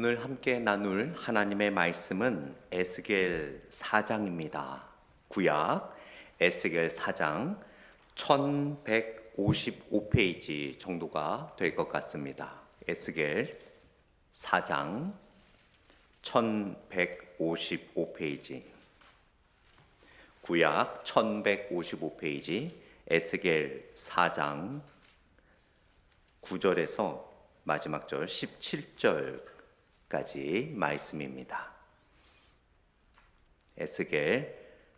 오늘 함께 나눌 하나님의 말씀은 에스겔 4장입니다. 구약 에스겔 4장 1155페이지 정도가 될 것 같습니다. 에스겔 4장 1155페이지, 구약 1155페이지, 에스겔 4장 9절에서 마지막 절 17절까지 말씀입니다. 에스겔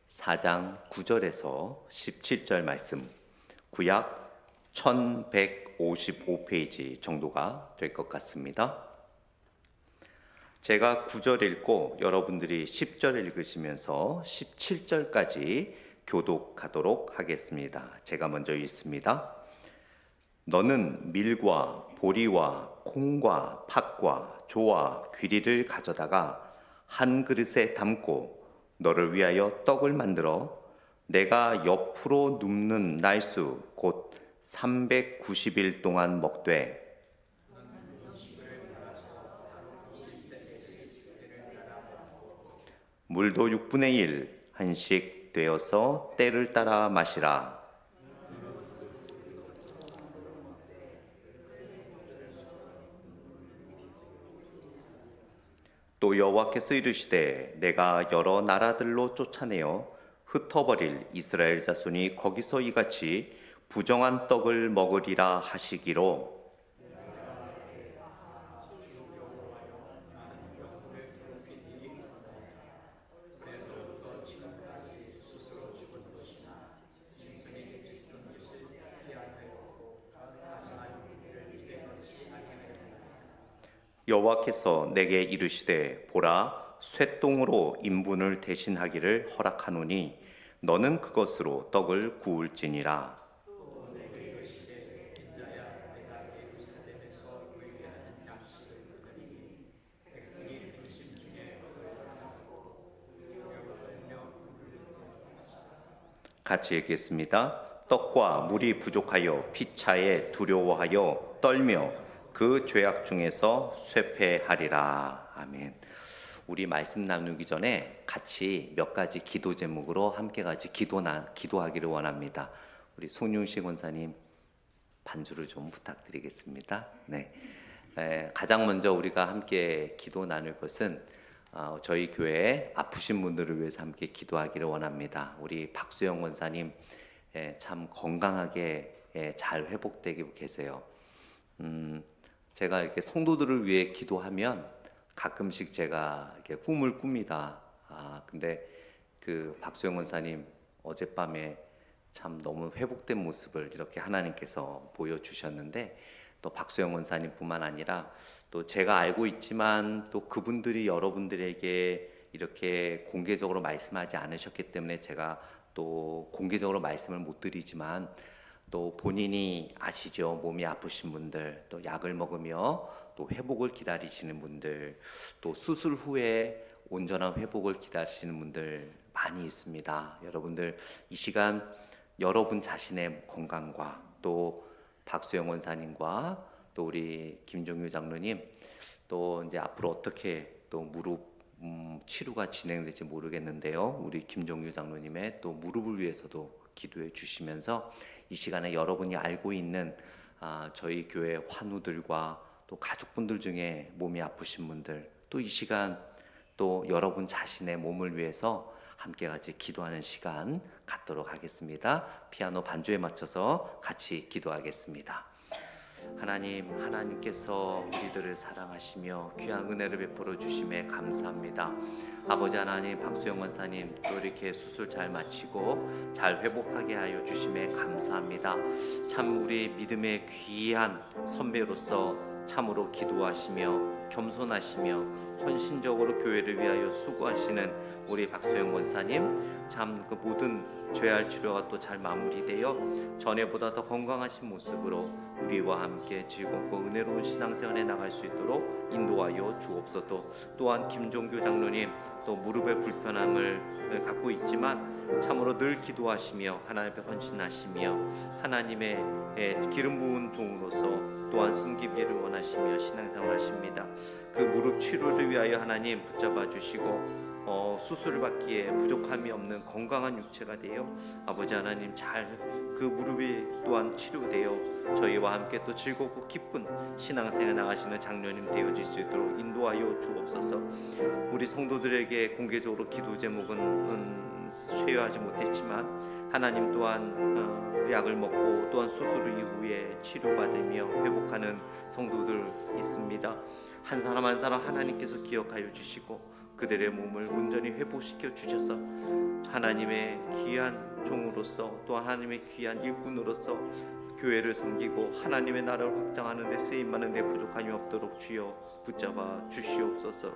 4장 9절에서 17절 말씀, 구약 1155페이지 정도가 될 것 같습니다. 제가 9절 읽고 여러분들이 10절 읽으시면서 17절까지 교독하도록 하겠습니다. 제가 먼저 읽습니다. 너는 밀과 보리와 콩과 팥과 조와 귀리를 가져다가 한 그릇에 담고 너를 위하여 떡을 만들어 내가 옆으로 눕는 날수 곧 390일 동안 먹되 물도 6분의 1 한씩 되어서 때를 따라 마시라. 또 여호와께서 이르시되 내가 여러 나라들로 쫓아내어 흩어버릴 이스라엘 자손이 거기서 이같이 부정한 떡을 먹으리라 하시기로 여호와께서 내게 이르시되 보라 쇠똥으로 인분을 대신하기를 허락하노니 너는 그것으로 떡을 구울지니라. 같이 읽겠습니다. 떡과 물이 부족하여 피차에 두려워하여 떨며 그 죄악 중에서 쇠폐하리라. 아멘. 우리 말씀 나누기 전에 같이 몇 가지 기도 제목으로 함께 같이 기도하기를 원합니다. 우리 송윤식 원사님 반주를 좀 부탁드리겠습니다. 네. 가장 먼저 우리가 함께 기도 나눌 것은 저희 교회 아프신 분들을 위해서 함께 기도하기를 원합니다. 우리 박수영 원사님 참 건강하게 잘 회복되고 계세요. 제가 이렇게 성도들을 위해 기도하면 가끔씩 제가 이렇게 꿈을 꿉니다. 근데 그 박수영 원사님 어젯밤에 참 너무 회복된 모습을 이렇게 하나님께서 보여주셨는데, 또 박수영 원사님뿐만 아니라 또 제가 알고 있지만 또 그분들이 여러분들에게 이렇게 공개적으로 말씀하지 않으셨기 때문에 제가 또 공개적으로 말씀을 못 드리지만, 또 본인이 아시죠. 몸이 아프신 분들, 또 약을 먹으며 또 회복을 기다리시는 분들, 또 수술 후에 온전한 회복을 기다리시는 분들 많이 있습니다. 여러분들 이 시간 여러분 자신의 건강과 또 박수영 원사님과 또 우리 김종유 장로님, 또 이제 앞으로 어떻게 또 무릎 치료가 진행될지 모르겠는데요. 우리 김종유 장로님의 또 무릎을 위해서도 기도해 주시면서 이 시간에 여러분이 알고 있는 저희 교회 환우들과 또 가족분들 중에 몸이 아프신 분들, 또 이 시간 또 여러분 자신의 몸을 위해서 함께 같이 기도하는 시간 갖도록 하겠습니다. 피아노 반주에 맞춰서 같이 기도하겠습니다. 하나님, 하나님께서 우리들을 사랑하시며 귀한 은혜를 베풀어 주심에 감사합니다. 아버지 하나님, 박수영 원사님 또 이렇게 수술 잘 마치고 잘 회복하게 하여 주심에 감사합니다. 참 우리 믿음의 귀한 선배로서 참으로 기도하시며 겸손하시며 헌신적으로 교회를 위하여 수고하시는 우리 박수영 원사님, 참 그 모든 죄알 치료가 또 잘 마무리되어 전에보다 더 건강하신 모습으로 우리와 함께 즐겁고 은혜로운 신앙생활에 나갈 수 있도록 인도하여 주옵소서. 또한 김종규 장로님, 또 무릎의 불편함을 갖고 있지만 참으로 늘 기도하시며 하나님 앞에 헌신하시며 하나님의 기름 부은 종으로서 또한 섬기기를 원하시며 신앙생활 하십니다. 그 무릎 치료를 위하여 하나님 붙잡아 주시고 수술을 받기에 부족함이 없는 건강한 육체가 되어 아버지 하나님 잘 그 무릎이 또한 치료되어 저희와 함께 또 즐겁고 기쁜 신앙생활 나가시는 장로님 되어질 수 있도록 인도하여 주옵소서. 우리 성도들에게 공개적으로 기도 제목은 쉐어하지 못했지만 하나님 또한 약을 먹고 또한 수술 이후에 치료받으며 회복하는 성도들 있습니다. 한 사람 한 사람 하나님께서 기억하여 주시고 그들의 몸을 온전히 회복시켜 주셔서 하나님의 귀한 종으로서 또 하나님의 귀한 일꾼으로서 교회를 섬기고 하나님의 나라를 확장하는 데 쓰임 받는 데 부족함이 없도록 주여 붙잡아 주시옵소서.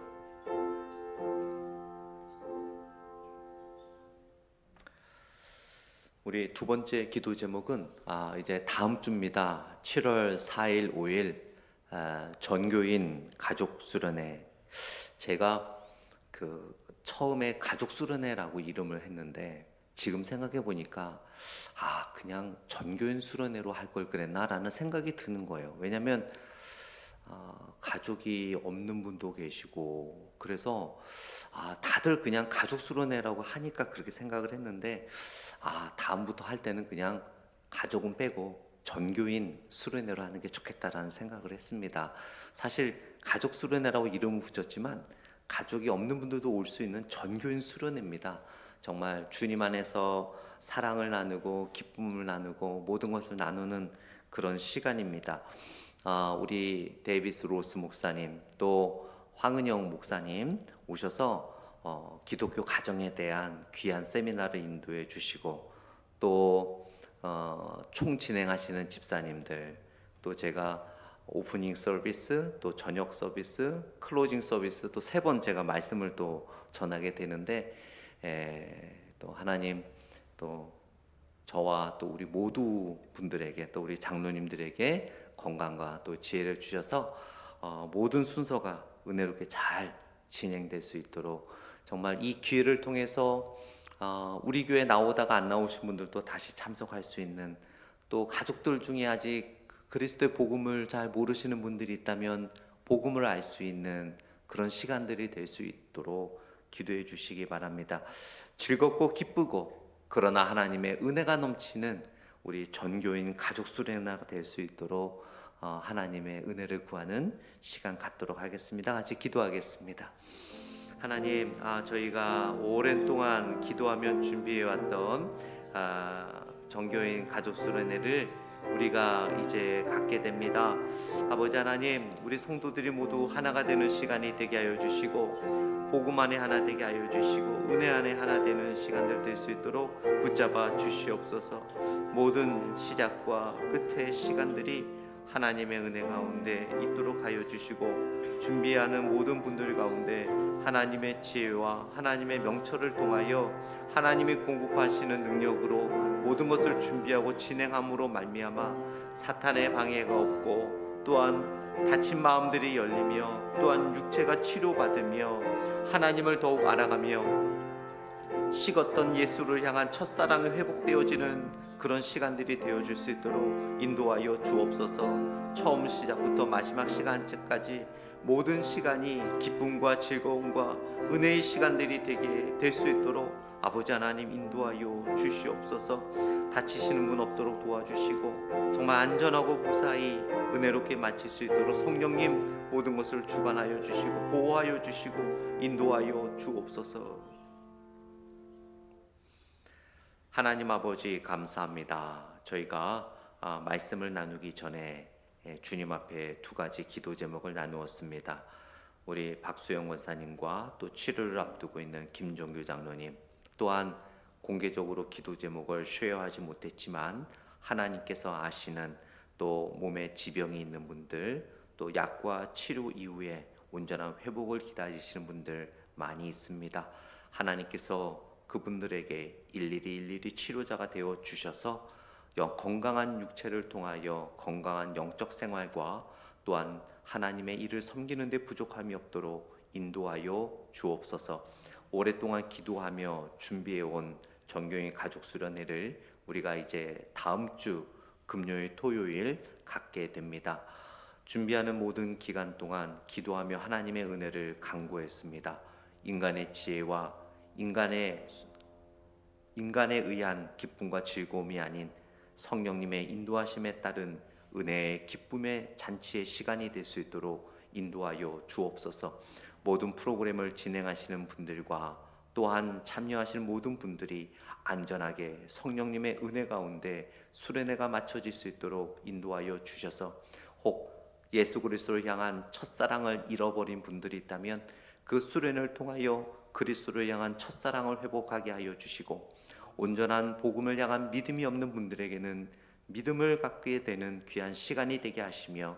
우리 두 번째 기도 제목은 이제 다음 주입니다. 7월 4일 5일 전교인 가족 수련회. 제가 처음에 가족 수련회라고 이름을 했는데 지금 생각해 보니까 그냥 전교인 수련회로 할 걸 그랬나라는 생각이 드는 거예요. 왜냐하면 가족이 없는 분도 계시고 그래서 다들 그냥 가족 수련회라고 하니까 그렇게 생각을 했는데 다음부터 할 때는 그냥 가족은 빼고 전교인 수련회로 하는 게 좋겠다라는 생각을 했습니다. 사실 가족 수련회라고 이름을 붙였지만 가족이 없는 분들도 올 수 있는 전교인 수련회입니다. 정말 주님 안에서 사랑을 나누고 기쁨을 나누고 모든 것을 나누는 그런 시간입니다. 우리 데이비스 로스 목사님 또 황은영 목사님 오셔서 기독교 가정에 대한 귀한 세미나를 인도해 주시고 또 총 진행하시는 집사님들 또 제가 오프닝 서비스 또 저녁 서비스 클로징 서비스 또 세 번 제가 말씀을 또 전하게 되는데 또 하나님 또 저와 또 우리 모두 분들에게 또 우리 장로님들에게 건강과 또 지혜를 주셔서 모든 순서가 은혜롭게 잘 진행될 수 있도록 정말 이 기회를 통해서 우리 교회 나오다가 안 나오신 분들도 다시 참석할 수 있는 또 가족들 중에 아직 그리스도의 복음을 잘 모르시는 분들이 있다면 복음을 알 수 있는 그런 시간들이 될 수 있도록 기도해 주시기 바랍니다. 즐겁고 기쁘고 그러나 하나님의 은혜가 넘치는 우리 전교인 가족 수련회가 될 수 있도록 하나님의 은혜를 구하는 시간 갖도록 하겠습니다. 같이 기도하겠습니다. 하나님, 저희가 오랜 동안 기도하며 준비해왔던 전교인 가족 수련회를 우리가 이제 갖게 됩니다. 아버지 하나님, 우리 성도들이 모두 하나가 되는 시간이 되게 하여 주시고 복음 안에 하나 되게 하여 주시고 은혜 안에 하나 되는 시간들 될 수 있도록 붙잡아 주시옵소서. 모든 시작과 끝의 시간들이 하나님의 은혜 가운데 있도록 하여 주시고 준비하는 모든 분들 가운데 하나님의 지혜와 하나님의 명철을 통하여 하나님이 공급하시는 능력으로 모든 것을 준비하고 진행함으로 말미암아 사탄의 방해가 없고 또한 다친 마음들이 열리며 또한 육체가 치료받으며 하나님을 더욱 알아가며 식었던 예수를 향한 첫사랑이 회복되어지는 그런 시간들이 되어줄 수 있도록 인도하여 주옵소서. 처음 시작부터 마지막 시간까지 모든 시간이 기쁨과 즐거움과 은혜의 시간들이 되게 될 수 있도록 아버지 하나님 인도하여 주시옵소서. 다치시는 분 없도록 도와주시고 정말 안전하고 무사히 은혜롭게 마칠 수 있도록 성령님 모든 것을 주관하여 주시고 보호하여 주시고 인도하여 주옵소서. 하나님 아버지 감사합니다. 저희가 말씀을 나누기 전에 주님 앞에 두 가지 기도 제목을 나누었습니다. 우리 박수영 권사님과 또 치료를 앞두고 있는 김종규 장로님, 또한 공개적으로 기도 제목을 쉐어하지 못했지만 하나님께서 아시는 또 몸에 지병이 있는 분들, 또 약과 치료 이후에 온전한 회복을 기다리시는 분들 많이 있습니다. 하나님께서 그분들에게 일일이 치료자가 되어 주셔서 건강한 육체를 통하여 건강한 영적 생활과 또한 하나님의 일을 섬기는 데 부족함이 없도록 인도하여 주옵소서. 오랫동안 기도하며 준비해온 전교인 가족 수련회를 우리가 이제 다음 주 금요일 토요일 갖게 됩니다. 준비하는 모든 기간 동안 기도하며 하나님의 은혜를 간구했습니다. 인간의 지혜와 인간에 의한 기쁨과 즐거움이 아닌 성령님의 인도하심에 따른 은혜의 기쁨의 잔치의 시간이 될 수 있도록 인도하여 주옵소서. 모든 프로그램을 진행하시는 분들과 또한 참여하시는 모든 분들이 안전하게 성령님의 은혜 가운데 수련회가 마쳐질 수 있도록 인도하여 주셔서, 혹 예수 그리스도를 향한 첫사랑을 잃어버린 분들이 있다면 그 수련을 통하여 그리스도를 향한 첫사랑을 회복하게 하여 주시고, 온전한 복음을 향한 믿음이 없는 분들에게는 믿음을 갖게 되는 귀한 시간이 되게 하시며,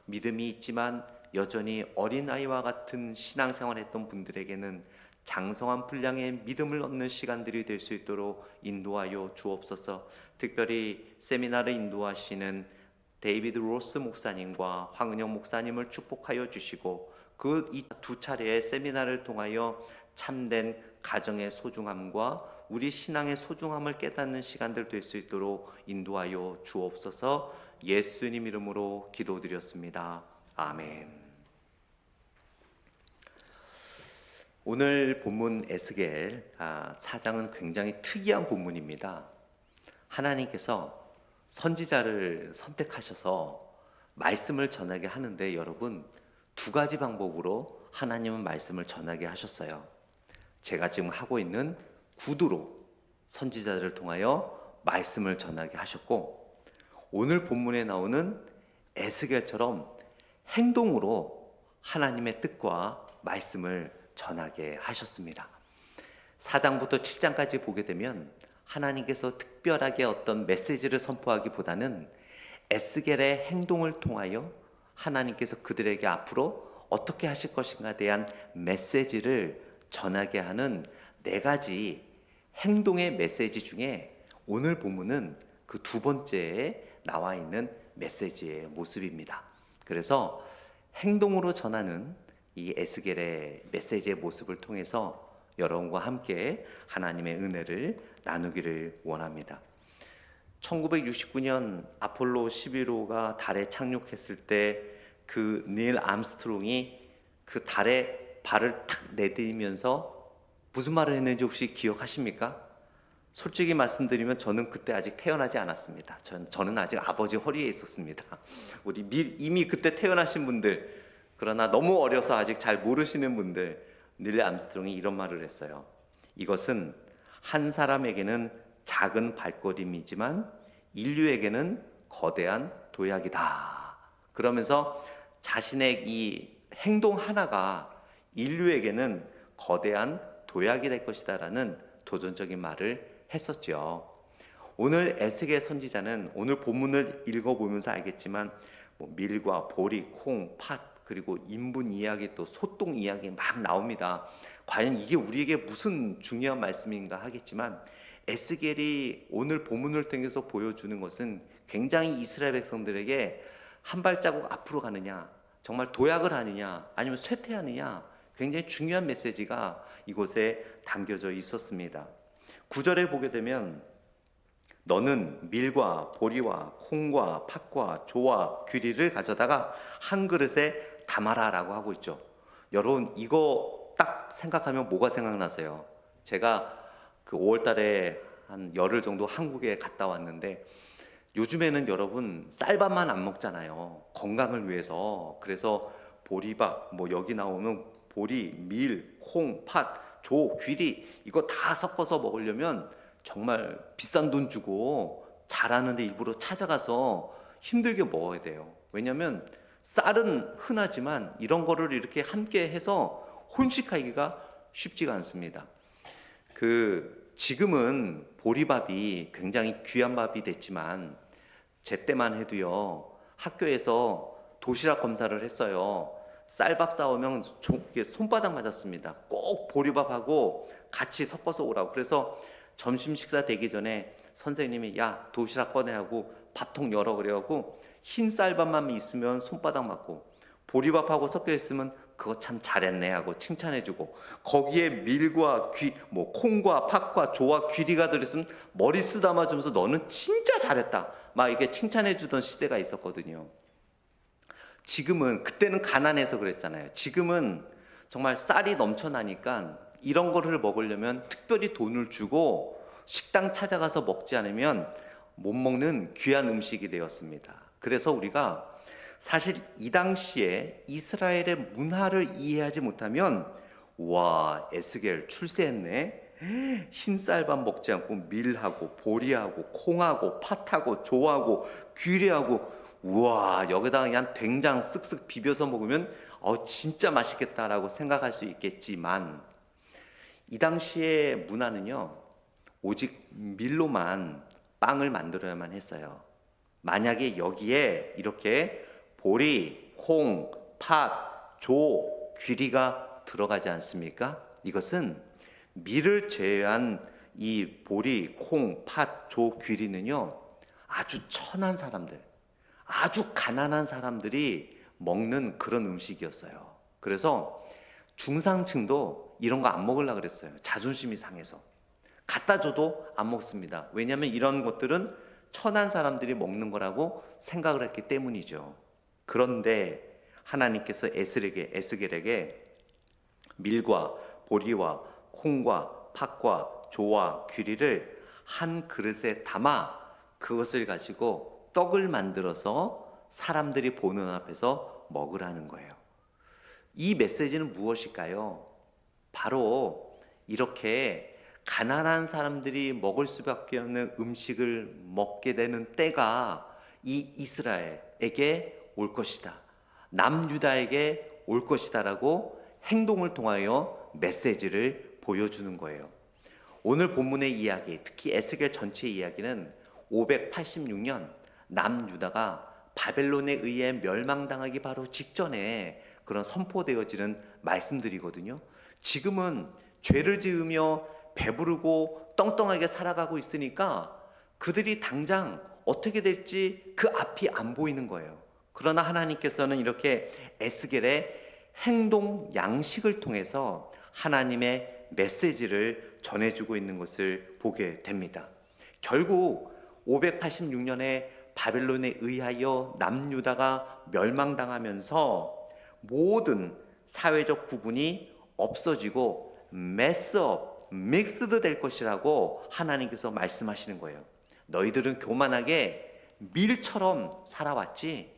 믿음이 있지만 여전히 어린아이와 같은 신앙생활을 했던 분들에게는 장성한 분량의 믿음을 얻는 시간들이 될 수 있도록 인도하여 주옵소서. 특별히 세미나를 인도하시는 데이비드 로스 목사님과 황은영 목사님을 축복하여 주시고, 그 이 두 차례의 세미나를 통하여 참된 가정의 소중함과 우리 신앙의 소중함을 깨닫는 시간들 될 수 있도록 인도하여 주옵소서. 예수님 이름으로 기도드렸습니다. 아멘. 오늘 본문 에스겔 4장은 굉장히 특이한 본문입니다. 하나님께서 선지자를 선택하셔서 말씀을 전하게 하는데, 여러분, 두 가지 방법으로 하나님은 말씀을 전하게 하셨어요. 제가 지금 하고 있는 구두로 선지자들을 통하여 말씀을 전하게 하셨고, 오늘 본문에 나오는 에스겔처럼 행동으로 하나님의 뜻과 말씀을 전하게 하셨습니다. 4장부터 7장까지 보게 되면 하나님께서 특별하게 어떤 메시지를 선포하기보다는 에스겔의 행동을 통하여 하나님께서 그들에게 앞으로 어떻게 하실 것인가에 대한 메시지를 전하게 하는 네 가지 행동의 메시지 중에 오늘 본문은 그 두 번째에 나와 있는 메시지의 모습입니다. 그래서 행동으로 전하는 이 에스겔의 메시지의 모습을 통해서 여러분과 함께 하나님의 은혜를 나누기를 원합니다. 1969년 아폴로 11호가 달에 착륙했을 때 그 닐 암스트롱이 그 달에 발을 탁 내디디면서 무슨 말을 했는지 혹시 기억하십니까? 솔직히 말씀드리면 저는 그때 아직 태어나지 않았습니다. 저는 아직 아버지 허리에 있었습니다. 우리 이미 그때 태어나신 분들, 그러나 너무 어려서 아직 잘 모르시는 분들, 닐 암스트롱이 이런 말을 했어요. 이것은 한 사람에게는 작은 발걸음이지만 인류에게는 거대한 도약이다. 그러면서 자신의 이 행동 하나가 인류에게는 거대한 도약이 될 것이다 라는 도전적인 말을 했었죠. 오늘 에스겔 선지자는 오늘 본문을 읽어보면서 알겠지만 밀과 보리, 콩, 팥, 그리고 인분 이야기, 또 소똥 이야기 막 나옵니다. 과연 이게 우리에게 무슨 중요한 말씀인가 하겠지만, 에스겔이 오늘 본문을 통해서 보여주는 것은 굉장히 이스라엘 백성들에게 한 발자국 앞으로 가느냐, 정말 도약을 하느냐, 아니면 쇠퇴하느냐, 굉장히 중요한 메시지가 이곳에 담겨져 있었습니다. 9절에 보게 되면 너는 밀과 보리와 콩과 팥과 조와 귀리를 가져다가 한 그릇에 담아라 라고 하고 있죠. 여러분, 이거 딱 생각하면 뭐가 생각나세요? 제가 그 5월 달에 한 열흘 정도 한국에 갔다 왔는데, 요즘에는 여러분 쌀밥만 안 먹잖아요. 건강을 위해서. 그래서 보리밥, 여기 나오면 보리, 밀, 콩, 팥, 조, 귀리, 이거 다 섞어서 먹으려면 정말 비싼 돈 주고 잘하는데 일부러 찾아가서 힘들게 먹어야 돼요. 왜냐하면 쌀은 흔하지만 이런 거를 이렇게 함께 해서 혼식하기가 쉽지가 않습니다. 지금은 보리밥이 굉장히 귀한 밥이 됐지만, 제 때만 해도요, 학교에서 도시락 검사를 했어요. 쌀밥 싸오면 손바닥 맞았습니다. 꼭 보리밥하고 같이 섞어서 오라고. 그래서 점심 식사 되기 전에 선생님이 야, 도시락 꺼내 하고 밥통 열어 그래갖고, 흰 쌀밥만 있으면 손바닥 맞고 보리밥하고 섞여 있으면 그거 참 잘했네 하고 칭찬해주고, 거기에 밀과 콩과 팥과 조와 귀리가 들었으면 머리 쓰다마 주면서 너는 진짜 잘했다 막 이렇게 칭찬해주던 시대가 있었거든요. 지금은, 그때는 가난해서 그랬잖아요. 지금은 정말 쌀이 넘쳐나니까 이런 거를 먹으려면 특별히 돈을 주고 식당 찾아가서 먹지 않으면 못 먹는 귀한 음식이 되었습니다. 그래서 우리가 사실 이 당시에 이스라엘의 문화를 이해하지 못하면, 와, 에스겔 출세했네. 흰 쌀밥 먹지 않고 밀하고 보리하고 콩하고 팥하고 조하고 귀리하고, 우와, 여기다가 그냥 된장 쓱쓱 비벼서 먹으면 진짜 맛있겠다라고 생각할 수 있겠지만, 이 당시의 문화는요, 오직 밀로만 빵을 만들어야만 했어요. 만약에 여기에 이렇게 보리, 콩, 팥, 조, 귀리가 들어가지 않습니까? 이것은 밀을 제외한 이 보리, 콩, 팥, 조, 귀리는요, 아주 천한 사람들, 아주 가난한 사람들이 먹는 그런 음식이었어요. 그래서 중상층도 이런 거 안 먹으려고 그랬어요. 자존심이 상해서. 갖다 줘도 안 먹습니다. 왜냐하면 이런 것들은 천한 사람들이 먹는 거라고 생각을 했기 때문이죠. 그런데 하나님께서 에스겔에게 밀과 보리와 콩과 팥과 조와 귀리를 한 그릇에 담아 그것을 가지고 떡을 만들어서 사람들이 보는 앞에서 먹으라는 거예요. 이 메시지는 무엇일까요? 바로 이렇게 가난한 사람들이 먹을 수밖에 없는 음식을 먹게 되는 때가 이 이스라엘에게 올 것이다, 남유다에게 올 것이다 라고 행동을 통하여 메시지를 보여주는 거예요. 오늘 본문의 이야기, 특히 에스겔 전체 이야기는 586년 남유다가 바벨론에 의해 멸망당하기 바로 직전에 그런 선포되어지는 말씀들이거든요. 지금은 죄를 지으며 배부르고 떵떵하게 살아가고 있으니까 그들이 당장 어떻게 될지 그 앞이 안 보이는 거예요. 그러나 하나님께서는 이렇게 에스겔의 행동 양식을 통해서 하나님의 메시지를 전해주고 있는 것을 보게 됩니다. 결국 586년에 바벨론에 의하여 남유다가 멸망당하면서 모든 사회적 구분이 없어지고 메스업, 믹스드 될 것이라고 하나님께서 말씀하시는 거예요. 너희들은 교만하게 밀처럼 살아왔지,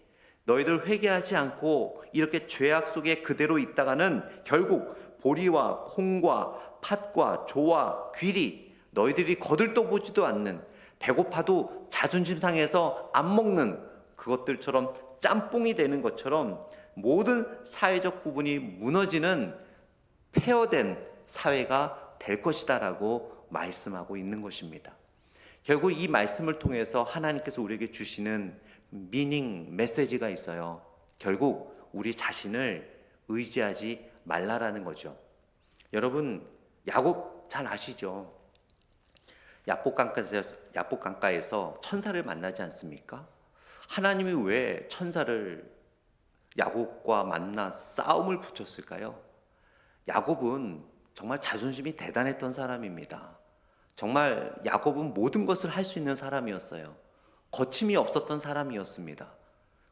너희들 회개하지 않고 이렇게 죄악 속에 그대로 있다가는 결국 보리와 콩과 팥과 조와 귀리, 너희들이 거들떠보지도 않는, 배고파도 자존심 상해서 안 먹는 그것들처럼 짬뽕이 되는 것처럼 모든 사회적 구분이 무너지는 폐허된 사회가 될 것이다 라고 말씀하고 있는 것입니다. 결국 이 말씀을 통해서 하나님께서 우리에게 주시는 미닝, 메시지가 있어요. 결국 우리 자신을 의지하지 말라라는 거죠. 여러분, 야곱 잘 아시죠? 야복강가에서 천사를 만나지 않습니까? 하나님이 왜 천사를 야곱과 만나 싸움을 붙였을까요? 야곱은 정말 자존심이 대단했던 사람입니다. 정말 야곱은 모든 것을 할 수 있는 사람이었어요. 거침이 없었던 사람이었습니다.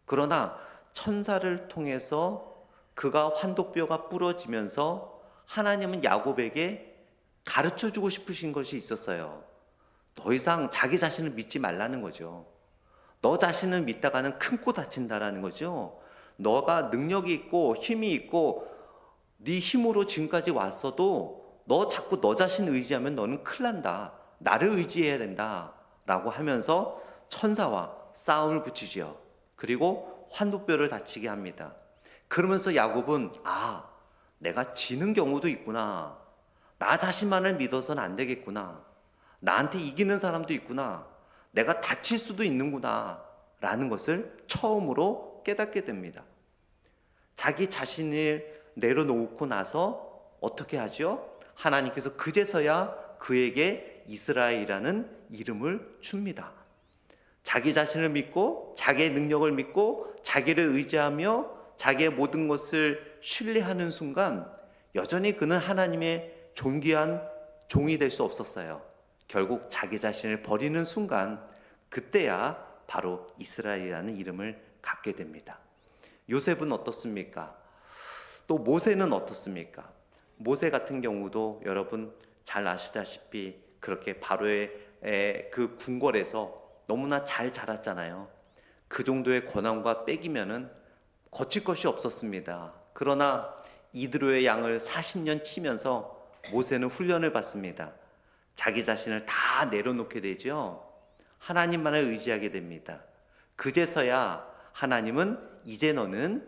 그러나 천사를 통해서 그가 환도뼈가 부러지면서 하나님은 야곱에게 가르쳐주고 싶으신 것이 있었어요. 더 이상 자기 자신을 믿지 말라는 거죠. 너 자신을 믿다가는 큰 코 다친다라는 거죠. 너가 능력이 있고 힘이 있고 네 힘으로 지금까지 왔어도 너 자꾸 너 자신 의지하면 너는 큰일 난다. 나를 의지해야 된다 라고 하면서 천사와 싸움을 붙이죠. 그리고 환도뼈를 다치게 합니다. 그러면서 야곱은 내가 지는 경우도 있구나. 나 자신만을 믿어서는 안 되겠구나. 나한테 이기는 사람도 있구나. 내가 다칠 수도 있는구나 라는 것을 처음으로 깨닫게 됩니다. 자기 자신을 내려놓고 나서 어떻게 하죠? 하나님께서 그제서야 그에게 이스라엘이라는 이름을 줍니다. 자기 자신을 믿고 자기의 능력을 믿고 자기를 의지하며 자기의 모든 것을 신뢰하는 순간 여전히 그는 하나님의 존귀한 종이 될 수 없었어요. 결국 자기 자신을 버리는 순간 그때야 바로 이스라엘이라는 이름을 갖게 됩니다. 요셉은 어떻습니까? 또 모세는 어떻습니까? 모세 같은 경우도 여러분 잘 아시다시피 그렇게 바로의 그 궁궐에서 너무나 잘 자랐잖아요. 그 정도의 권한과 빽이면은 거칠 것이 없었습니다. 그러나 이드로의 양을 40년 치면서 모세는 훈련을 받습니다. 자기 자신을 다 내려놓게 되죠. 하나님만을 의지하게 됩니다. 그제서야 하나님은 이제 너는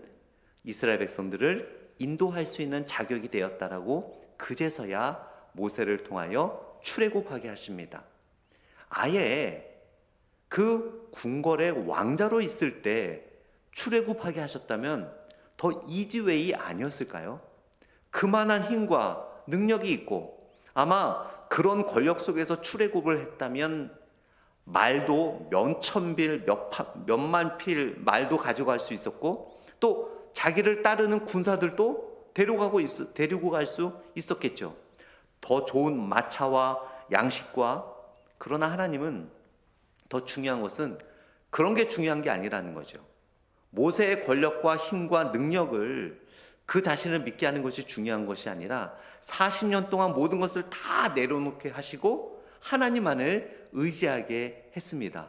이스라엘 백성들을 인도할 수 있는 자격이 되었다라고 그제서야 모세를 통하여 출애굽하게 하십니다. 아예 그 궁궐의 왕자로 있을 때 출애굽하게 하셨다면 더 이지웨이 아니었을까요? 그만한 힘과 능력이 있고 아마 그런 권력 속에서 출애굽을 했다면 말도 몇천 빌, 몇만 필 말도 가져갈 수 있었고 또 자기를 따르는 군사들도 데리고 갈 수 있었겠죠. 더 좋은 마차와 양식과. 그러나 하나님은 더 중요한 것은 그런 게 중요한 게 아니라는 거죠. 모세의 권력과 힘과 능력을 그 자신을 믿게 하는 것이 중요한 것이 아니라 40년 동안 모든 것을 다 내려놓게 하시고 하나님만을 의지하게 했습니다.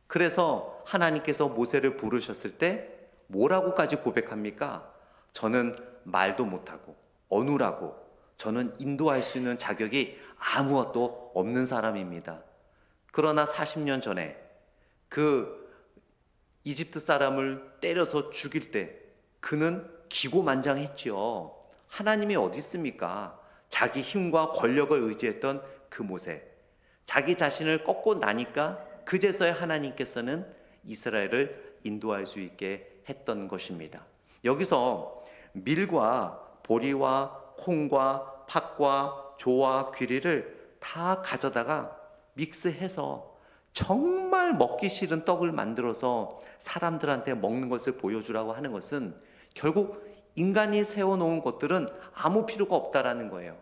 그래서 하나님께서 모세를 부르셨을 때 뭐라고까지 고백합니까? 저는 말도 못하고 어눌하고 저는 인도할 수 있는 자격이 아무것도 없는 사람입니다. 그러나 40년 전에 그 이집트 사람을 때려서 죽일 때 그는 기고만장했지요. 하나님이 어디 있습니까? 자기 힘과 권력을 의지했던 그 모세. 자기 자신을 꺾고 나니까 그제서야 하나님께서는 이스라엘을 인도할 수 있게 했던 것입니다. 여기서 밀과 보리와 콩과 팥과 조와 귀리를 다 가져다가 믹스해서 정말 먹기 싫은 떡을 만들어서 사람들한테 먹는 것을 보여주라고 하는 것은 결국 인간이 세워놓은 것들은 아무 필요가 없다라는 거예요.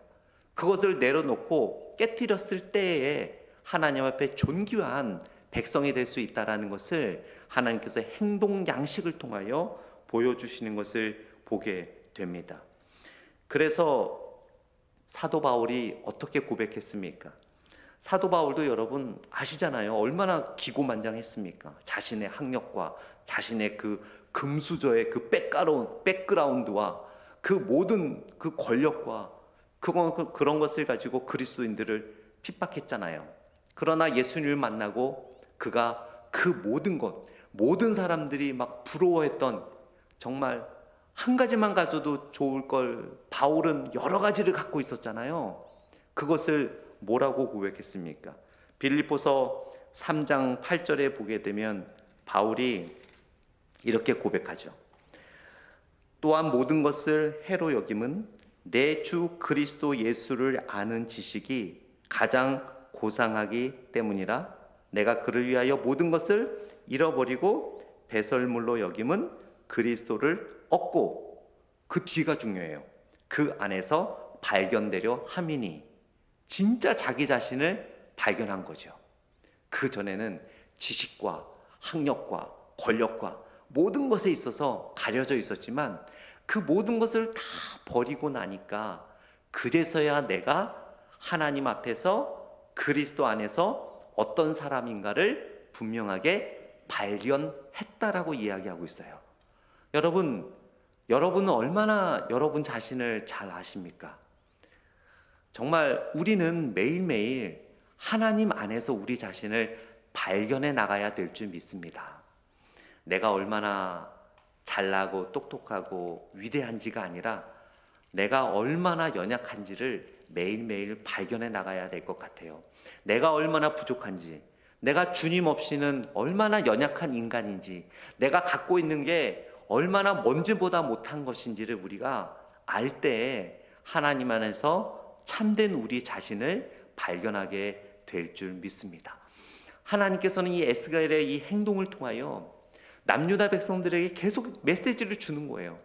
그것을 내려놓고 깨뜨렸을 때에 하나님 앞에 존귀한 백성이 될 수 있다라는 것을 하나님께서 행동 양식을 통하여 보여주시는 것을 보게 됩니다. 그래서 사도 바울이 어떻게 고백했습니까? 사도 바울도 여러분 아시잖아요. 얼마나 기고만장했습니까? 자신의 학력과 자신의 그 금수저의 그 백그라운드와 그 모든 그 권력과 그런 것을 가지고 그리스도인들을 핍박했잖아요. 그러나 예수님을 만나고 그가 그 모든 사람들이 막 부러워했던 정말 한 가지만 가져도 좋을 걸 바울은 여러 가지를 갖고 있었잖아요. 그것을 뭐라고 고백했습니까? 빌립보서 3장 8절에 보게 되면 바울이 이렇게 고백하죠. 또한 모든 것을 해로 여김은 내 주 그리스도 예수를 아는 지식이 가장 고상하기 때문이라. 내가 그를 위하여 모든 것을 잃어버리고 배설물로 여김은 그리스도를 얻고, 그 뒤가 중요해요. 그 안에서 발견되려 함이니. 진짜 자기 자신을 발견한 거죠. 그 전에는 지식과 학력과 권력과 모든 것에 있어서 가려져 있었지만 그 모든 것을 다 버리고 나니까 그제서야 내가 하나님 앞에서 그리스도 안에서 어떤 사람인가를 분명하게 발견했다라고 이야기하고 있어요. 여러분은 얼마나 여러분 자신을 잘 아십니까? 정말 우리는 매일매일 하나님 안에서 우리 자신을 발견해 나가야 될 줄 믿습니다. 내가 얼마나 잘나고 똑똑하고 위대한지가 아니라 내가 얼마나 연약한지를 매일매일 발견해 나가야 될 것 같아요. 내가 얼마나 부족한지, 내가 주님 없이는 얼마나 연약한 인간인지, 내가 갖고 있는 게 얼마나 먼지보다 못한 것인지를 우리가 알 때 하나님 안에서 참된 우리 자신을 발견하게 될 줄 믿습니다. 하나님께서는 이 에스겔의 이 행동을 통하여 남유다 백성들에게 계속 메시지를 주는 거예요.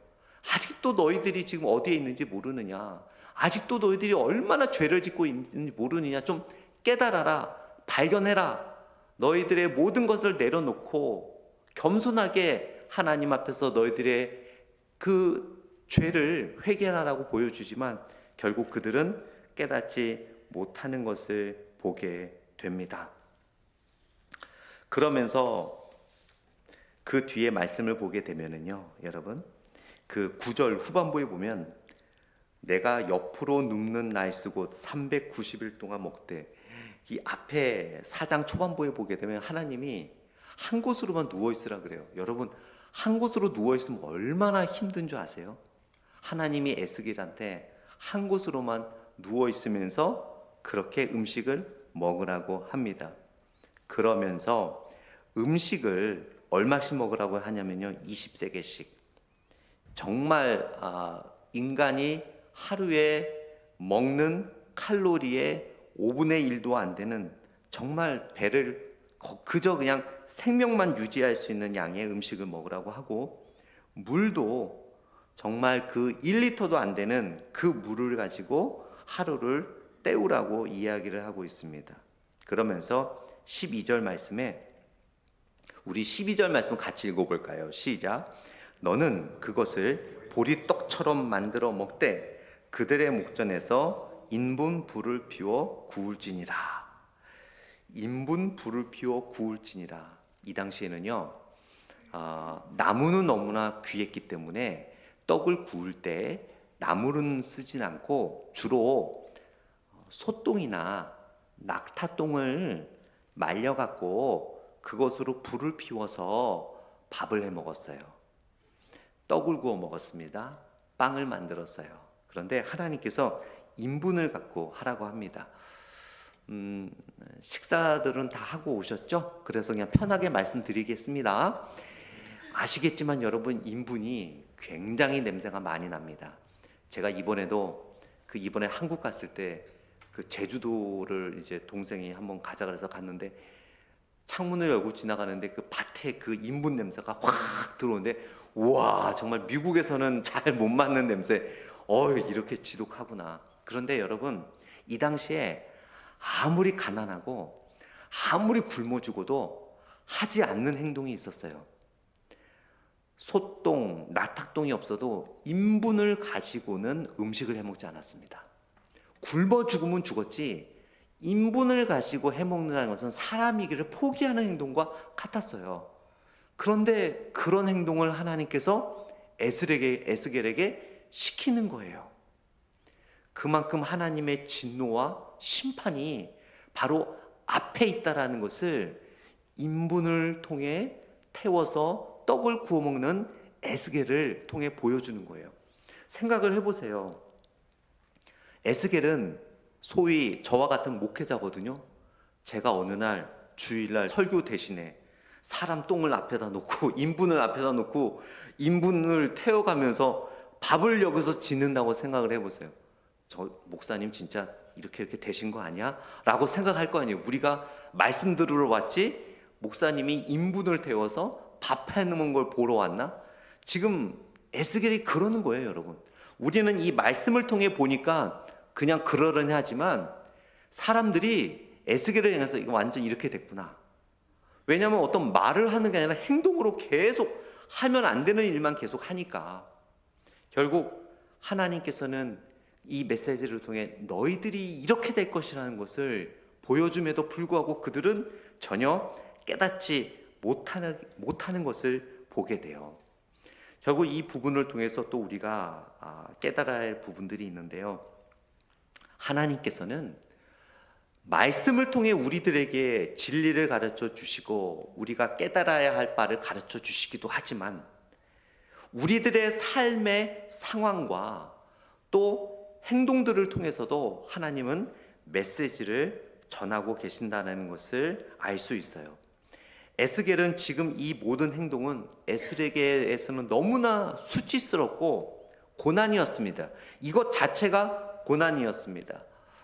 아직도 너희들이 지금 어디에 있는지 모르느냐? 아직도 너희들이 얼마나 죄를 짓고 있는지 모르느냐? 좀 깨달아라, 발견해라. 너희들의 모든 것을 내려놓고 겸손하게 하나님 앞에서 너희들의 그 죄를 회개하라고 보여주지만 결국 그들은 깨닫지 못하는 것을 보게 됩니다. 그러면서 그 뒤에 말씀을 보게 되면은요, 여러분, 그 9절 후반부에 보면 내가 옆으로 눕는 날수 곧 390일 동안 먹되, 이 앞에 4장 초반부에 보게 되면 하나님이 한 곳으로만 누워 있으라 그래요. 여러분, 한 곳으로 누워 있으면 얼마나 힘든 줄 아세요? 하나님이 에스겔한테 한 곳으로만 누워 있으면서 그렇게 음식을 먹으라고 합니다. 그러면서 음식을 얼마씩 먹으라고 하냐면요, 20세겔씩. 정말 인간이 하루에 먹는 칼로리의 5분의 1도 안 되는, 정말 배를 그저 그냥 생명만 유지할 수 있는 양의 음식을 먹으라고 하고, 물도 정말 그 1리터도 안 되는 그 물을 가지고 하루를 때우라고 이야기를 하고 있습니다. 그러면서 12절 말씀에, 우리 12절 말씀 같이 읽어볼까요? 시작. 너는 그것을 보리떡처럼 만들어 먹되 그들의 목전에서 인분 불을 피워 구울지니라. 인분 불을 피워 구울지니라. 이 당시에는요, 나무는 너무나 귀했기 때문에 떡을 구울 때 나무는 쓰진 않고 주로 소똥이나 낙타똥을 말려갖고 그것으로 불을 피워서 밥을 해 먹었어요. 떡을 구워 먹었습니다. 빵을 만들었어요. 그런데 하나님께서 인분을 갖고 하라고 합니다. 식사들은 다 하고 오셨죠? 그래서 그냥 편하게 말씀드리겠습니다. 아시겠지만 여러분, 인분이 굉장히 냄새가 많이 납니다. 제가 이번에도 이번에 한국 갔을 때 그 제주도를 이제 동생이 한번 가자 그래서 갔는데, 창문을 열고 지나가는데 그 밭에 그 인분 냄새가 확 들어오는데, 우와, 정말 미국에서는 잘 못 맡는 냄새. 이렇게 지독하구나. 그런데 여러분, 이 당시에 아무리 가난하고 아무리 굶어 죽어도 하지 않는 행동이 있었어요. 소똥, 나탁똥이 없어도 인분을 가지고는 음식을 해 먹지 않았습니다. 굶어 죽으면 죽었지 인분을 가지고 해 먹는다는 것은 사람이기를 포기하는 행동과 같았어요. 그런데 그런 행동을 하나님께서 에스겔에게 시키는 거예요. 그만큼 하나님의 진노와 심판이 바로 앞에 있다라는 것을 인분을 통해 태워서 떡을 구워 먹는 에스겔을 통해 보여주는 거예요. 생각을 해보세요. 에스겔은 소위 저와 같은 목회자거든요. 제가 어느 날 주일날 설교 대신에 사람 똥을 앞에다 놓고 인분을 앞에다 놓고 인분을 태워가면서 밥을 여기서 짓는다고 생각을 해보세요. 저 목사님 진짜 이렇게 되신 거 아니야? 라고 생각할 거 아니에요. 우리가 말씀 들으러 왔지 목사님이 인분을 태워서 밥 해놓은 걸 보러 왔나? 지금 에스겔이 그러는 거예요, 여러분. 우리는 이 말씀을 통해 보니까 그냥 그러려니 하지만 사람들이 에스겔을 향해서 이거 완전 이렇게 됐구나. 왜냐하면 어떤 말을 하는 게 아니라 행동으로 계속 하면 안 되는 일만 계속 하니까. 결국 하나님께서는 이 메시지를 통해 너희들이 이렇게 될 것이라는 것을 보여줌에도 불구하고 그들은 전혀 깨닫지 못하는 것을 보게 돼요. 결국 이 부분을 통해서 또 우리가 깨달아야 할 부분들이 있는데요. 하나님께서는 말씀을 통해 우리들에게 진리를 가르쳐 주시고 우리가 깨달아야 할 바를 가르쳐 주시기도 하지만 우리들의 삶의 상황과 또 행동들을 통해서도 하나님은 메시지를 전하고 계신다는 것을 알 수 있어요. 에스겔은 지금 이 모든 행동은 에스겔에게서는 너무나 수치스럽고 고난이었습니다. 이것 자체가 고난이었습니다.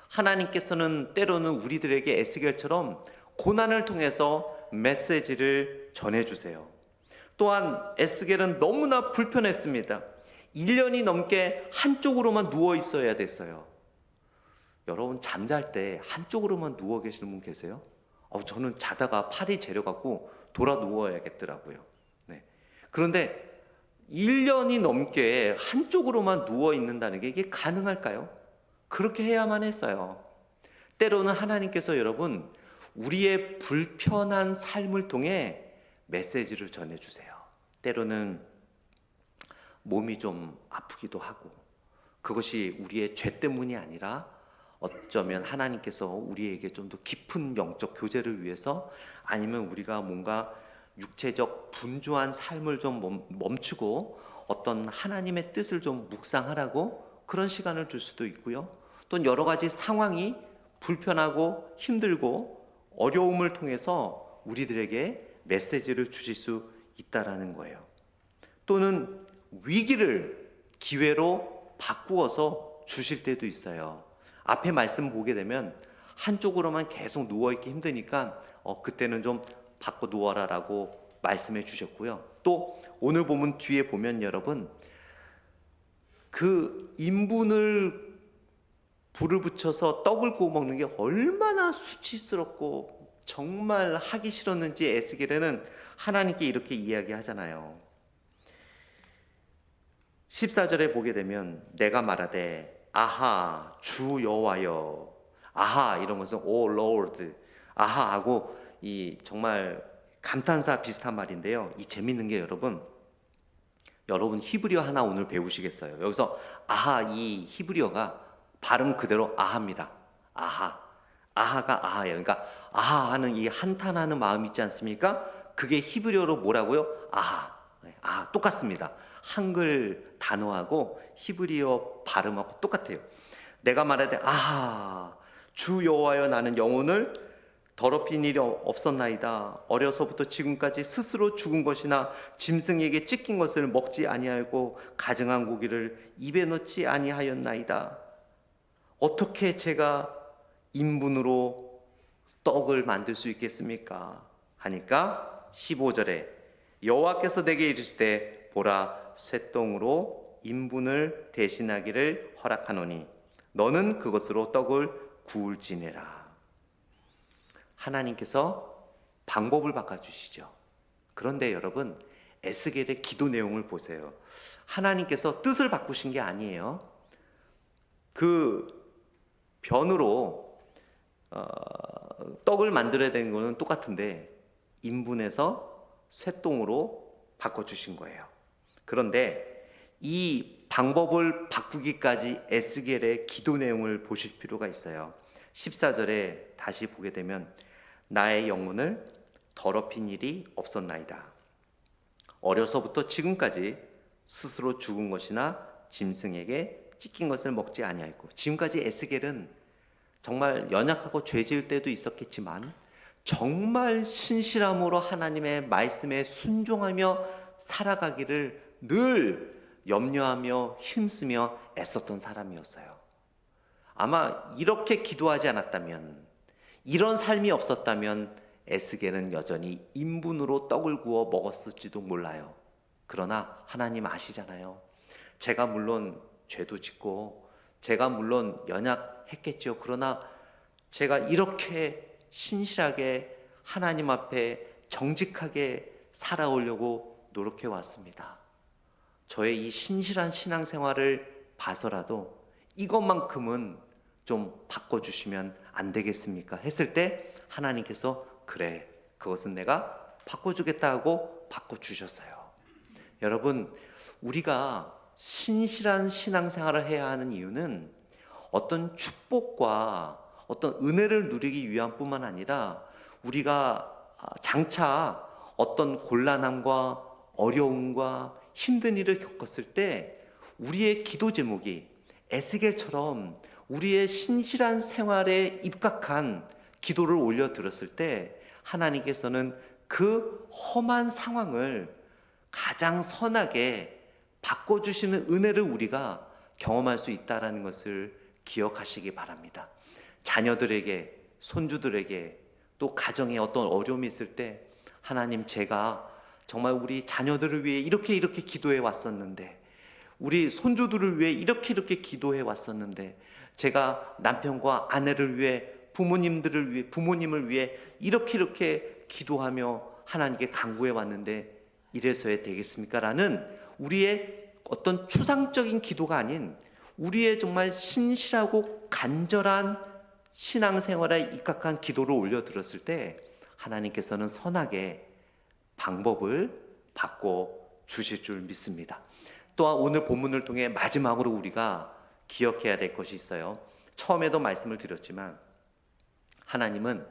하나님께서는 때로는 우리들에게 에스겔처럼 고난을 통해서 메시지를 전해주세요. 또한 에스겔은 너무나 불편했습니다. 1년이 넘게 한쪽으로만 누워 있어야 됐어요. 여러분, 잠잘 때 한쪽으로만 누워 계시는 분 계세요? 저는 자다가 팔이 저려갖고 돌아 누워야겠더라고요. 네. 그런데 1년이 넘게 한쪽으로만 누워 있는다는 게 이게 가능할까요? 그렇게 해야만 했어요. 때로는 하나님께서 여러분 우리의 불편한 삶을 통해 메시지를 전해주세요. 때로는 몸이 좀 아프기도 하고, 그것이 우리의 죄 때문이 아니라 어쩌면 하나님께서 우리에게 좀 더 깊은 영적 교제를 위해서, 아니면 우리가 뭔가 육체적 분주한 삶을 좀 멈추고 어떤 하나님의 뜻을 좀 묵상하라고 그런 시간을 줄 수도 있고요. 또 여러 가지 상황이 불편하고 힘들고 어려움을 통해서 우리들에게 메시지를 주실 수 있다라는 거예요. 또는 위기를 기회로 바꾸어서 주실 때도 있어요. 앞에 말씀 보게 되면 한쪽으로만 계속 누워있기 힘드니까 그때는 좀 바꿔 누워라라고 말씀해 주셨고요. 또 오늘 보면 뒤에 보면 여러분 그 인분을 불을 붙여서 떡을 구워 먹는 게 얼마나 수치스럽고 정말 하기 싫었는지 에스겔에는 하나님께 이렇게 이야기하잖아요. 14절에 보게 되면 내가 말하되 아하 주 여호와여, 아하 이런 것은 오 로드, 아하 하고 이 정말 감탄사 비슷한 말인데요. 이 재밌는 게 여러분 히브리어 하나 오늘 배우시겠어요. 여기서 아하, 이 히브리어가 발음 그대로 아하입니다. 아하, 아하가 아하예요. 그러니까 아하 하는 이 한탄하는 마음 있지 않습니까? 그게 히브리어로 뭐라고요? 아하. 아, 똑같습니다. 한글 단어하고 히브리어 발음하고 똑같아요. 내가 말하되 아하 주 여호와여, 나는 영혼을 더럽힌 일이 없었나이다. 어려서부터 지금까지 스스로 죽은 것이나 짐승에게 찢긴 것을 먹지 아니하고 가증한 고기를 입에 넣지 아니하였나이다. 어떻게 제가 인분으로 떡을 만들 수 있겠습니까? 하니까 15절에 여호와께서 내게 이르시되 보라 쇠똥으로 인분을 대신하기를 허락하노니 너는 그것으로 떡을 구울지니라. 하나님께서 방법을 바꿔주시죠. 그런데 여러분 에스겔의 기도 내용을 보세요. 하나님께서 뜻을 바꾸신 게 아니에요. 그 변으로 떡을 만들어야 되는 거는 똑같은데 인분에서 쇠똥으로 바꿔주신 거예요. 그런데 이 방법을 바꾸기까지 에스겔의 기도 내용을 보실 필요가 있어요. 14절에 다시 보게 되면 나의 영혼을 더럽힌 일이 없었나이다. 어려서부터 지금까지 스스로 죽은 것이나 짐승에게 찢긴 것을 먹지 아니하였고, 지금까지 에스겔은 정말 연약하고 죄지을 때도 있었겠지만 정말 신실함으로 하나님의 말씀에 순종하며 살아가기를 늘 염려하며 힘쓰며 애썼던 사람이었어요. 아마 이렇게 기도하지 않았다면, 이런 삶이 없었다면 에스겔은 여전히 인분으로 떡을 구워 먹었을지도 몰라요. 그러나 하나님 아시잖아요. 제가 물론 죄도 짓고 제가 물론 연약했겠죠. 그러나 제가 이렇게 신실하게 하나님 앞에 정직하게 살아오려고 노력해 왔습니다. 저의 이 신실한 신앙생활을 봐서라도 이것만큼은 좀 바꿔주시면 안 되겠습니까? 했을 때 하나님께서 그래, 그것은 내가 바꿔주겠다 하고 바꿔주셨어요. 여러분, 우리가 신실한 신앙생활을 해야 하는 이유는 어떤 축복과 어떤 은혜를 누리기 위함 뿐만 아니라 우리가 장차 어떤 곤란함과 어려움과 힘든 일을 겪었을 때 우리의 기도 제목이 에스겔처럼 우리의 신실한 생활에 입각한 기도를 올려드렸을 때 하나님께서는 그 험한 상황을 가장 선하게 바꿔주시는 은혜를 우리가 경험할 수 있다는 것을 기억하시기 바랍니다. 자녀들에게, 손주들에게, 또 가정에 어떤 어려움이 있을 때 하나님, 제가 정말 우리 자녀들을 위해 이렇게 기도해 왔었는데, 우리 손주들을 위해 이렇게 기도해 왔었는데, 제가 남편과 아내를 위해, 부모님을 위해 이렇게 기도하며 하나님께 간구해 왔는데 이래서야 되겠습니까? 라는 우리의 어떤 추상적인 기도가 아닌 우리의 정말 신실하고 간절한 신앙생활에 입각한 기도를 올려드렸을 때 하나님께서는 선하게 방법을 바꿔 주실 줄 믿습니다. 또한 오늘 본문을 통해 마지막으로 우리가 기억해야 될 것이 있어요. 처음에도 말씀을 드렸지만 하나님은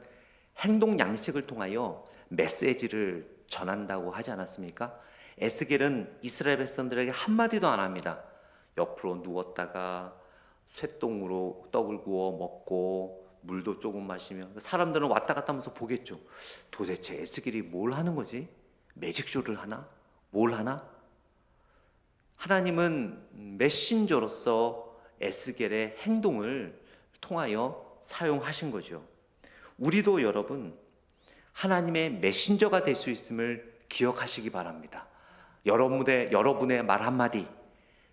행동 양식을 통하여 메시지를 전한다고 하지 않았습니까? 에스겔은 이스라엘 백성들에게 한마디도 안 합니다. 옆으로 누웠다가 쇠똥으로 떡을 구워 먹고 물도 조금 마시며 사람들은 왔다 갔다 하면서 보겠죠. 도대체 에스겔이 뭘 하는 거지? 매직쇼를 하나? 뭘 하나? 하나님은 메신저로서 에스겔의 행동을 통하여 사용하신 거죠. 우리도 여러분 하나님의 메신저가 될 수 있음을 기억하시기 바랍니다. 여러분의 말 한마디,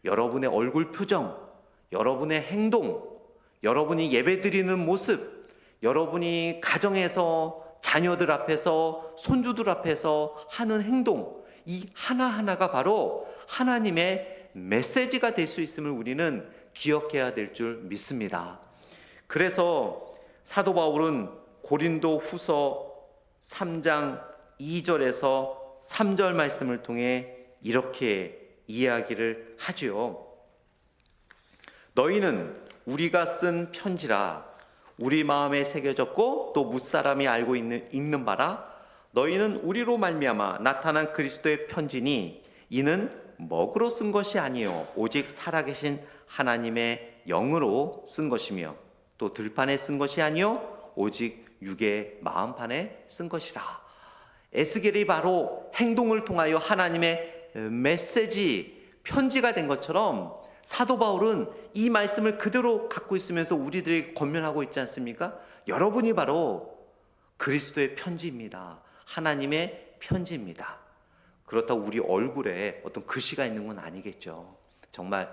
여러분의 얼굴 표정, 여러분의 행동, 여러분이 예배드리는 모습, 여러분이 가정에서 자녀들 앞에서 손주들 앞에서 하는 행동, 이 하나하나가 바로 하나님의 메시지가 될 수 있음을 우리는 기억해야 될 줄 믿습니다. 그래서 사도 바울은 고린도 후서 3장 2절에서 3절 말씀을 통해 이렇게 이야기를 하지요. 너희는 우리가 쓴 편지라 우리 마음에 새겨졌고 또 무사람이 알고 읽는 바라 너희는 우리로 말미암아 나타난 그리스도의 편지니 이는 먹으로 쓴 것이 아니요 오직 살아계신 하나님의 영으로 쓴 것이며 또 들판에 쓴 것이 아니요 오직 육의 마음판에 쓴 것이라. 에스겔이 바로 행동을 통하여 하나님의 메시지 편지가 된 것처럼 사도 바울은 이 말씀을 그대로 갖고 있으면서 우리들에게 권면하고 있지 않습니까? 여러분이 바로 그리스도의 편지입니다. 하나님의 편지입니다. 그렇다고 우리 얼굴에 어떤 글씨가 있는 건 아니겠죠. 정말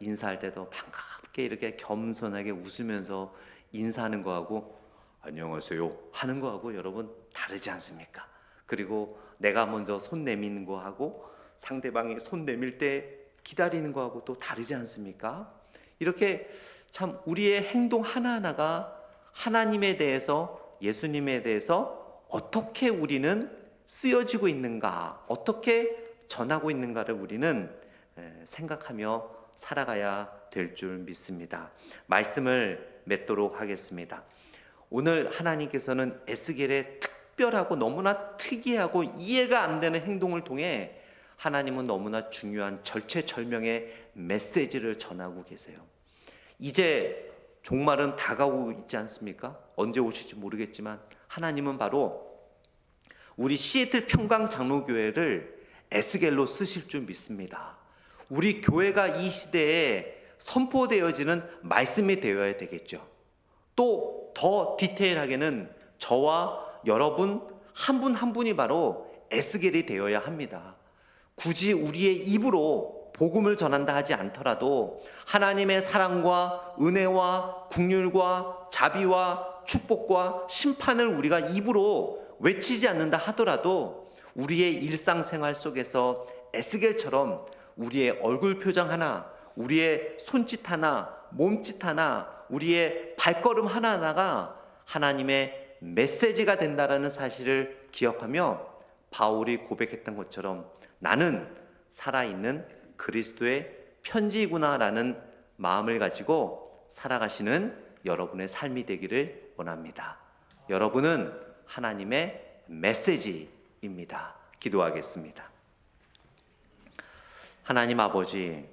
인사할 때도 반갑게 이렇게 겸손하게 웃으면서 인사하는 거하고 안녕하세요 하는 거하고 여러분 다르지 않습니까? 그리고 내가 먼저 손 내미는 거하고 상대방이 손 내밀 때 기다리는 거하고 또 다르지 않습니까? 이렇게 참 우리의 행동 하나하나가 하나님에 대해서, 예수님에 대해서 어떻게 우리는 쓰여지고 있는가, 어떻게 전하고 있는가를 우리는 생각하며 살아가야 될 줄 믿습니다. 말씀을 맺도록 하겠습니다. 오늘 하나님께서는 에스겔의 특별하고 너무나 특이하고 이해가 안 되는 행동을 통해 하나님은 너무나 중요한 절체절명의 메시지를 전하고 계세요. 이제 종말은 다가오고 있지 않습니까? 언제 오실지 모르겠지만 하나님은 바로 우리 시애틀 평강 장로교회를 에스겔로 쓰실 줄 믿습니다. 우리 교회가 이 시대에 선포되어지는 말씀이 되어야 되겠죠. 또 더 디테일하게는 저와 여러분 한 분 한 분이 바로 에스겔이 되어야 합니다. 굳이 우리의 입으로 복음을 전한다 하지 않더라도 하나님의 사랑과 은혜와 긍휼과 자비와 축복과 심판을 우리가 입으로 외치지 않는다 하더라도 우리의 일상생활 속에서 에스겔처럼 우리의 얼굴 표정 하나, 우리의 손짓 하나, 몸짓 하나, 우리의 발걸음 하나하나가 하나님의 메시지가 된다라는 사실을 기억하며 바울이 고백했던 것처럼 나는 살아있는 그리스도의 편지구나라는 마음을 가지고 살아가시는 여러분의 삶이 되기를 원합니다. 여러분은 하나님의 메시지입니다. 기도하겠습니다. 하나님 아버지,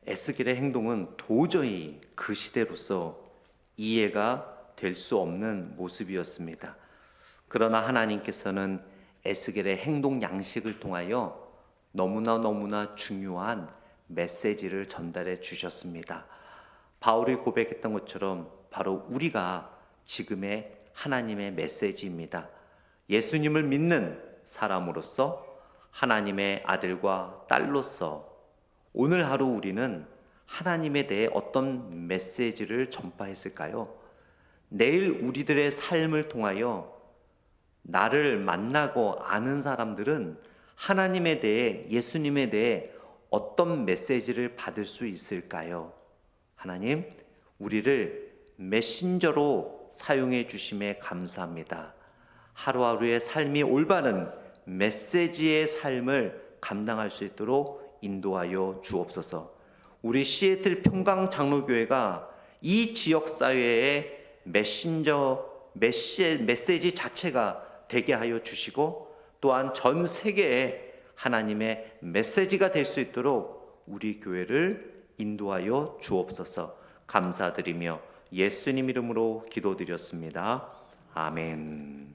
에스겔의 행동은 도저히 그 시대로서 이해가 될 수 없는 모습이었습니다. 그러나 하나님께서는 에스겔의 행동 양식을 통하여 너무나 중요한 메시지를 전달해 주셨습니다. 바울이 고백했던 것처럼 바로 우리가 지금의 하나님의 메시지입니다. 예수님을 믿는 사람으로서 하나님의 아들과 딸로서 오늘 하루 우리는 하나님에 대해 어떤 메시지를 전파했을까요? 내일 우리들의 삶을 통하여 나를 만나고 아는 사람들은 하나님에 대해, 예수님에 대해 어떤 메시지를 받을 수 있을까요? 하나님, 우리를 메신저로 사용해 주심에 감사합니다. 하루하루의 삶이 올바른 메시지의 삶을 감당할 수 있도록 인도하여 주옵소서. 우리 시애틀 평강 장로교회가 이 지역 사회의 메시지 자체가 되게 하여 주시고, 또한 전 세계에 하나님의 메시지가 될 수 있도록 우리 교회를 인도하여 주옵소서. 감사드리며 예수님 이름으로 기도드렸습니다. 아멘.